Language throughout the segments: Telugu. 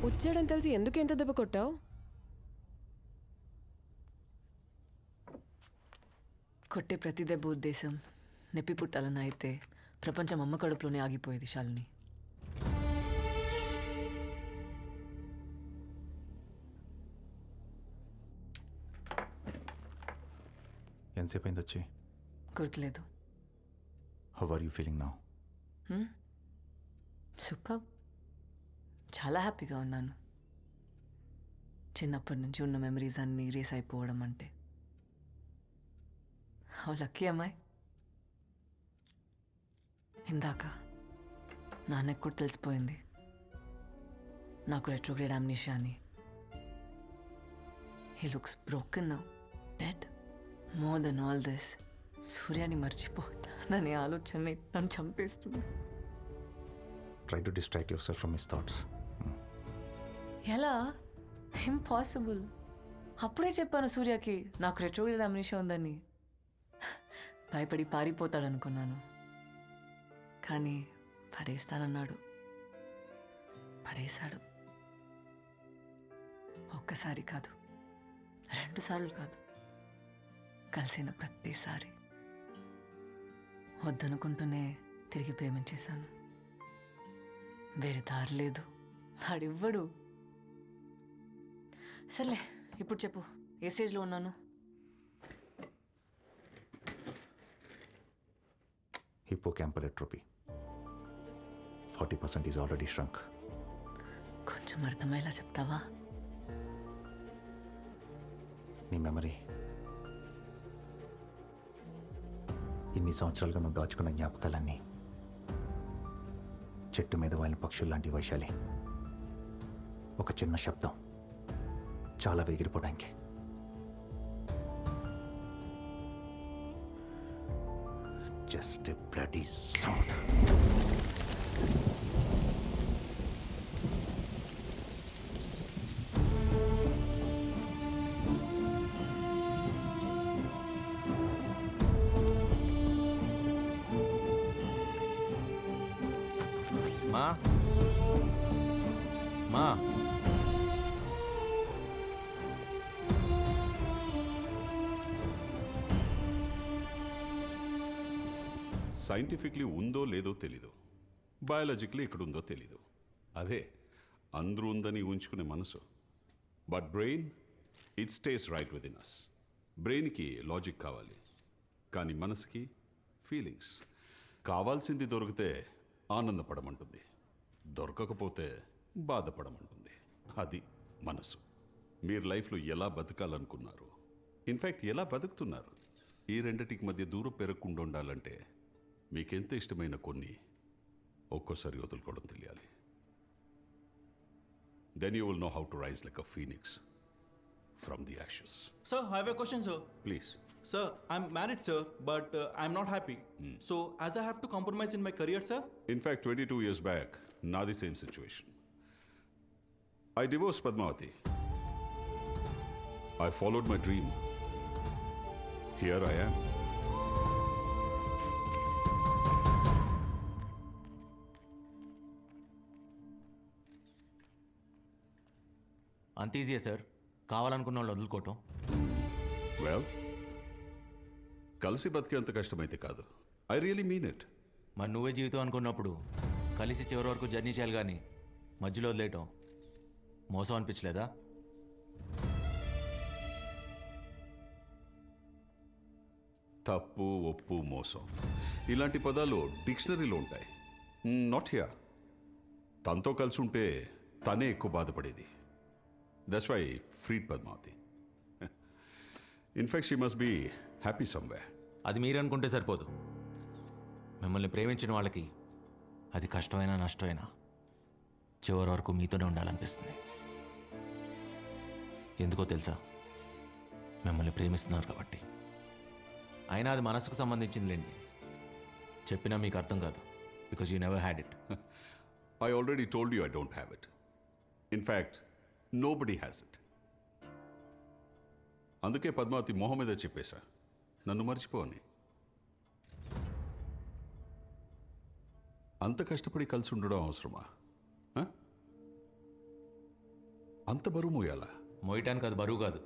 వచ్చాడని తెలిసి ఎందుకు ఎంత దెబ్బ కొట్టావు? కొట్టే ప్రతి దెబ్బ ఉద్దేశం నొప్పి పుట్టాలని అయితే ప్రపంచం అమ్మ కడుపులోనే ఆగిపోయేది శాలిని. ఎంతసేపు అయింది వచ్చి? గుర్తులేదు. How are you feeling now? Super. చాలా హ్యాపీగా ఉన్నాను. చిన్నప్పటి నుంచి ఉన్న మెమరీస్ అన్నీ రేస్ అయిపోవడం అంటే హౌ లక్కీ అమ్మాయి. ఇందాక నాన్నకు కూడా తెలిసిపోయింది నాకు రెట్రోగ్రేడ్ అమ్నీషియా అని. He looks broken now, dead. More than all this, సూర్యాని మర్చిపోతాననే ఆలోచన నన్ను చంపేస్తుంది. Try to distract yourself from his thoughts. ఎలా? ఇంపాసిబుల్. అప్పుడే చెప్పాను సూర్యకి నాకు రెట్రోగ్రేడ్ అమ్నీషియా ఉందని. భయపడి పారిపోతాడనుకున్నాను, కానీ పడేస్తానన్నాడు. పడేశాడు. ఒక్కసారి కాదు, 2 సార్లు కాదు, కలిసిన ప్రతిసారి. వద్దనుకుంటూనే తిరిగి ప్రేమించేశాను. వేరే దారి లేదు, వాడివ్వడు. సర్లే, ఇప్పుడు చెప్పు, ఏ స్టేజ్లో ఉన్నాను? Hippocampal atrophy 40% is already shrunk. కొంచెం అర్థమయ్యేలా చెప్తావా? నీ మెమరీ, ఇన్ని సంవత్సరాలుగా నువ్వు దాచుకున్న జ్ఞాపకాలన్నీ చెట్టు మీద వాలిన పక్షులు లాంటి వైశాలి. ఒక చిన్న శబ్దం చాలా ఎగిరిపోవడానికి. Just a bloody sound. మా మా సైంటిఫిక్లీ ఉందో లేదో తెలీదు, బయాలజికలీ ఇక్కడ ఉందో తెలీదు. అదే అందరూ ఉందని ఉంచుకునే మనసు. But brain, it stays right within us. బ్రెయిన్కి లాజిక్ కావాలి, కానీ మనసుకి ఫీలింగ్స్. కావాల్సింది దొరికితే ఆనందపడమంటుంది, దొరకకపోతే బాధపడమంటుంది. అది మనసు. మీరు లైఫ్లో ఎలా బతకాలనుకున్నారు, ఇన్ఫ్యాక్ట్ ఎలా బతుకుతున్నారు, ఈ రెండిటికి మధ్య దూరం పెరగకుండా ఉండాలంటే మీకెంత ఇష్టమైన కొన్ని ఒక్కోసారి వదులుకోవడం తెలియాలి. Then you will know how to rise like a phoenix from the ashes. Sir, I have a question, sir. Please. Sir, I'm married, sir, but I'm not happy. So, as I have to compromise in my career, sir? In fact 22 years back నాది same situation. I divorced Padmavati. I followed my dream. Here I am. అంత ఈజీయే సార్, కావాలనుకున్న వాళ్ళు వదులుకోవటం. వెల్, కలిసి బతికేంత కష్టమైతే కాదు. I really mean it. మరి నువ్వే జీవితం అనుకున్నప్పుడు కలిసి చివరి వరకు జర్నీ చేయాలి, కానీ మధ్యలో వదిలేయటం మోసం అనిపించలేదా? తప్పు, ఒప్పు, మోసం ఇలాంటి పదాలు డిక్షనరీలో ఉంటాయి. Not here. తనతో కలిసి ఉంటే తనే ఎక్కువ బాధపడేది. That's why freed Padmavati. In fact she must be happy somewhere. అది మీరు అనుకుంటే సరిపోదు. మిమ్మల్ని ప్రేమించిన వాళ్ళకి అది కష్టమైనా నష్టమైనా చివరి వరకు మీతోనే ఉండాలనిపిస్తుంది. ఎందుకో తెలుసా? మిమ్మల్ని ప్రేమిస్తున్నారు కాబట్టి. అయినా అది మనసుకు సంబంధించిందిలేండి. చెప్పినా మీకు అర్థం కాదు, because you never had it. I already told you I don't have it. In fact nobody has it. అందుకే పద్మావతి మొహం మీద చెప్పేశా, నన్ను మర్చిపోని. అంత కష్టపడి కలిసి ఉండడం అవసరమా? అంత బరువు మోయాలా? మోయటానికి అది బరువు కాదు,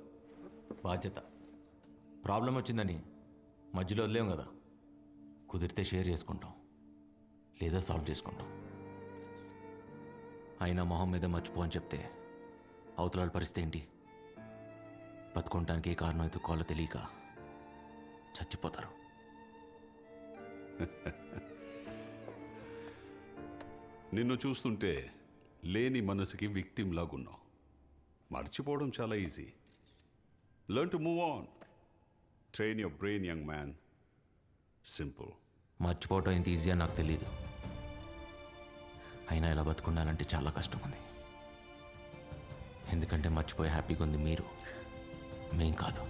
బాధ్యత. ప్రాబ్లం వచ్చిందని మధ్యలో వదిలేం కదా. కుదిరితే షేర్ చేసుకుంటాం, లేదా సాల్వ్ చేసుకుంటాం. అయినా మొహం మీద మర్చిపో అని చెప్తే అవతలాల పరిస్థితి ఏంటి? బతుకుంటానికి ఏ కారణం ఎత్తుకోవాలో తెలియక చచ్చిపోతారు. నిన్ను చూస్తుంటే లేని మనసుకి విక్టిమ్ లాగున్నావు. మర్చిపోవడం చాలా easy. Learn to move on. Train your brain young man. Simple. మర్చిపోవటం ఎంత ఈజీ అని నాకు తెలియదు. అయినా ఇలా బతుకుండాలంటే చాలా కష్టం ఉంది. ఎందుకంటే మర్చిపోయి హ్యాపీగా ఉంది మీరు, మేం కాదు.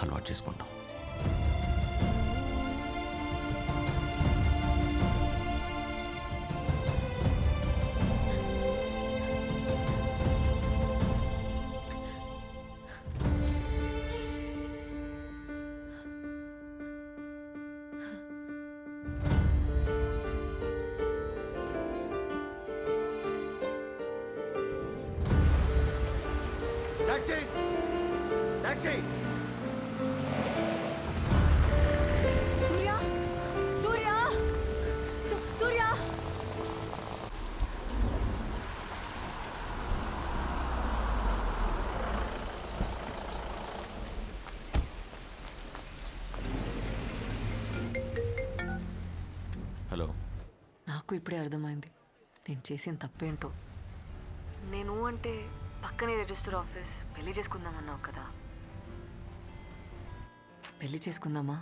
అలవాటు చేసుకుంటాం. సూర్య, సూర్య, సూర్య. హలో. నాకు ఇప్పుడే అర్థమైంది నేను చేసిన తప్పేంటో. నేను అంటే పక్కనే రిజిస్టర్ ఆఫీస్, పెళ్లి చేసుకుందామన్నావు కదా. పెళ్లి చేసుకుందామా?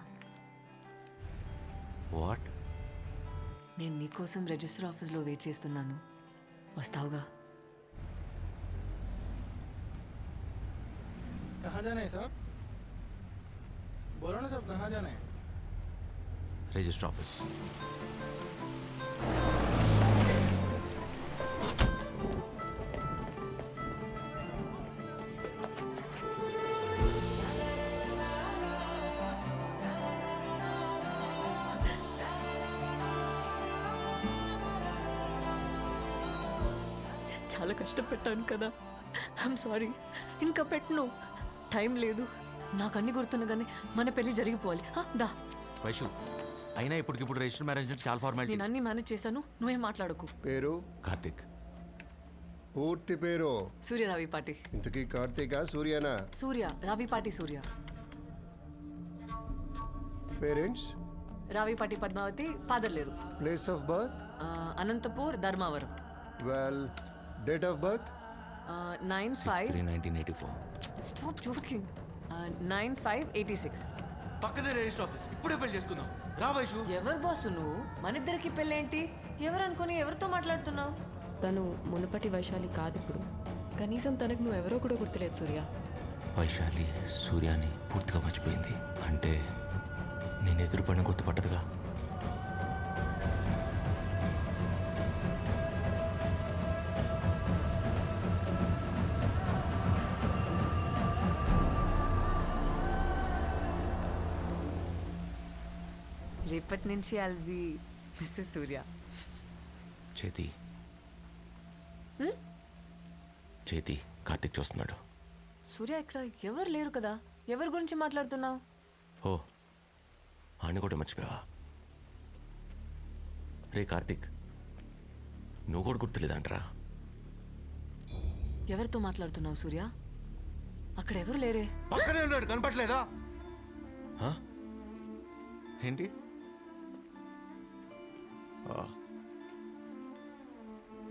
వాట్? నేను నీకోసం రిజిస్టర్ ఆఫీస్లో వెయిట్ చేస్తున్నాను, వస్తావుగా? कहाँ जाना है साहब? बोलो ना साहब, कहाँ जाना है? Register office. చాలా కష్టపెట్టాను కదా. I'm sorry. ఇంకా పెట్టను, టైం లేదు. నాకు అన్ని గుర్తున్నా కానీ మన పెళ్లి జరిగిపోవాలి. దా. వైషు, అయినా ఇప్పటికిప్పుడు రిజిస్టర్ మ్యారేజ్ అంటే చాలా ఫార్మాలిటీ. నేను అన్ని మేనేజ్ చేశాను, నువ్వేం మాట్లాడకు. పేరు? కార్తిక్. పూర్తి పేరు? సూర్య రావిపాటి. ఇంతకీ కార్తీకా సూర్యనా? సూర్య రావిపాటి సూర్య. పేరెంట్స్? రావిపాటి పద్మావతి, ఫాదర్ లేరు. Place of birth? Anantapur, Dharmavaram. Well, date of birth? 1984. Stop joking. 9/5/86. పక్కనే రిజిస్టర్ ఆఫీస్. ఇప్పుడే పెళ్లి చేసుకుందాం. రా వైషు. ఎవరు బాసు నువ్వు? మన ఇద్దరికి పెళ్ళేంటి? ఎవరు అనుకుని ఎవరితో మాట్లాడుతున్నావు? తను మునుపటి వైశాలి కాదు ఇప్పుడు. కనీసం తనకు నువ్వు ఎవరో కూడా గుర్తులేదు సూర్య. వైశాలి సూర్యాని పూర్తిగా మర్చిపోయింది అంటే నేను ఎదురుపడిన గుర్తుపట్టదుగా. రేపటి నుంచి ఐల్ బి మిస్సెస్ సూర్య. చేతి చేతి కార్తిక్ చూస్తున్నాడు. సూర్య ఇక్కడ ఎవరు లేరు కదా, ఎవరి గురించి మాట్లాడుతున్నావు? ఓ, ఆయన కూడా మర్చిపోయావా? రే కార్తిక్, నువ్వు కూడా గుర్తులేదంటరా? ఎవరితో మాట్లాడుతున్నావు సూర్య? అక్కడ ఎవరు లేరే. పక్కనే ఉన్నాడు, కనపట్లేదా? ఏంటి?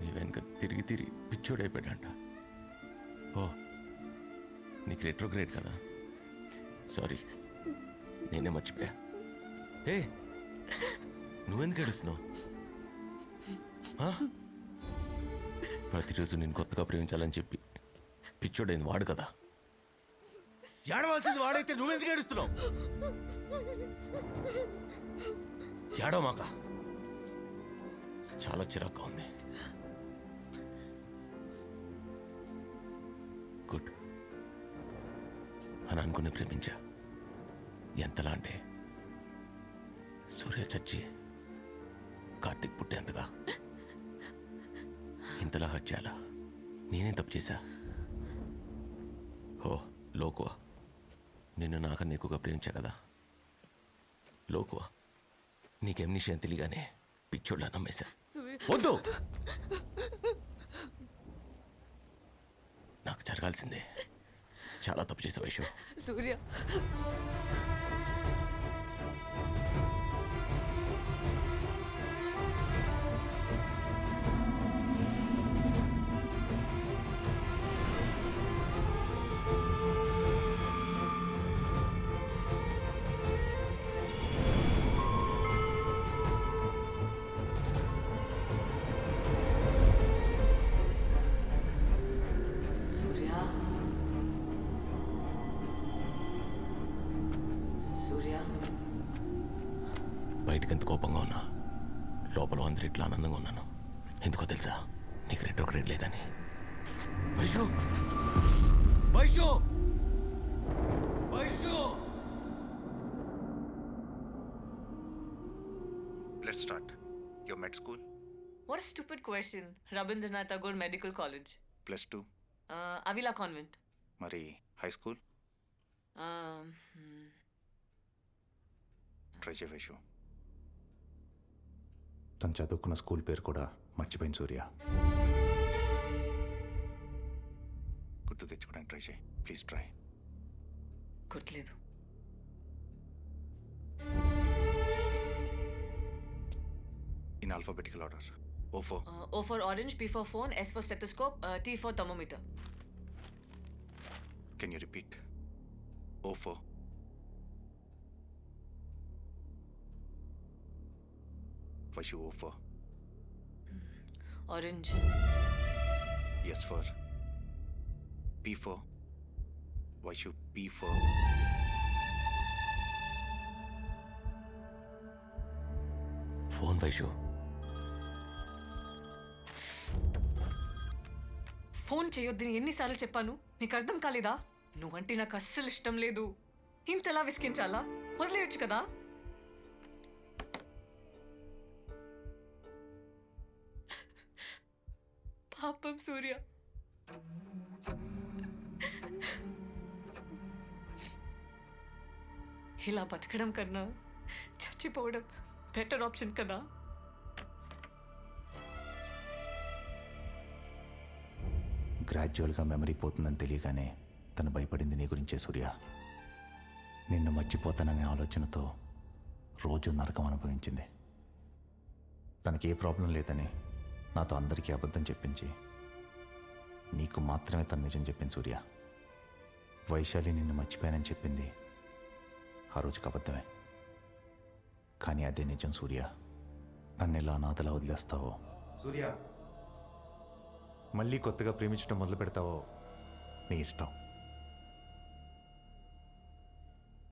నీ వెనక తిరిగి తిరిగి పిచ్చోడైపోయాడంట. ఓ, నీకు రెట్రోగ్రేడ్ కదా. సారీ, నేనే మర్చిపోయా. ఏ, నువ్వెందుకు ఏడుస్తున్నావు? ప్రతిరోజు నేను కొత్తగా ప్రేమించాలని చెప్పి పిచ్చోడైంది వాడు కదా. ఏడవలసింది వాడైతే నువ్వెందుకు ఏడుస్తున్నావు? ఏడవమాక, చాలా చిరాగ్గా ఉంది. గుడ్ అని అనుకుని ప్రేమించా. ఎంతలా అంటే సూర్య చచ్చి కార్తిక్ పుట్టేంతగా. ఇంతలా హర్ట్ చేయాలా? నేనేం తప్పు చేశా? ఓ లోకువా, నిన్ను నాకన్నా ఎక్కువగా ప్రేమించా కదా. లోకువా, నీకేం విషయం తెలియగానే పిచ్చోళ్ళ నమ్మేశా. వద్దు, నాకు జరగాల్సిందే. చాలా తప్పు చేసా వైషు. సూర్య, సూర్య, సూర్య. బయటకు ఎంత కోపంగా ఉన్నా లోపల అందరూ ఇట్లా ఆనందంగా ఉన్నాను. ఎందుకో తెలుసా? నీకు రెండో గ్రేడ్ లేదని. Vaishu, Vaishu, Vaishu. Let's start. Your med school What a stupid question. Rabindranath Tagore Medical College. +2. Avila Convent. మరి హై స్కూల్ ట్రై చేయ వైషు. తను చదువుకున్న స్కూల్ పేరు కూడా మర్చిపోయింది సూర్య. గుర్తు తెచ్చుకోవడానికి ట్రై చేయి ప్లీజ్. ట్రై. గుర్తులేదు. In alphabetical order. O4. O for orange, P for phone, S for stethoscope, T for thermometer. Can you repeat? O4. Vaishu O4. Orange. S for P4. Vaishu P4. Phone Vaishu. Phone చేయొద్దని ఎన్నిసార్లు చెప్పాను? నీకు అర్థం కాలేదా? నువ్వంటే నాకు అస్సలు ఇష్టం లేదు. ఇంతలా విసిగించాలా? వదిలేయచ్చు కదా. పాపం సూర్య. ఇలా బతకడం కన్నా చచ్చిపోవడం బెటర్ ఆప్షన్ కదా. గ్రాడ్యువల్గా మెమరీ పోతుందని తెలియగానే తను భయపడింది నీ గురించే సూర్య. నిన్ను మర్చిపోతాననే ఆలోచనతో రోజు నరకం అనుభవించింది. తనకి ఏ ప్రాబ్లం లేదని నాతో అందరికీ అబద్ధం చెప్పించి నీకు మాత్రమే తను నిజం చెప్పింది సూర్య. వైశాలి నిన్ను మర్చిపోయానని చెప్పింది ఆ రోజుకి అబద్ధమే. కానీ అదే నిజం సూర్య. నన్ను ఇలా అనాథలా వదిలేస్తావో సూర్య, మళ్ళీ కొత్తగా ప్రేమించడం మొదలు పెడతావో నీ ఇష్టం.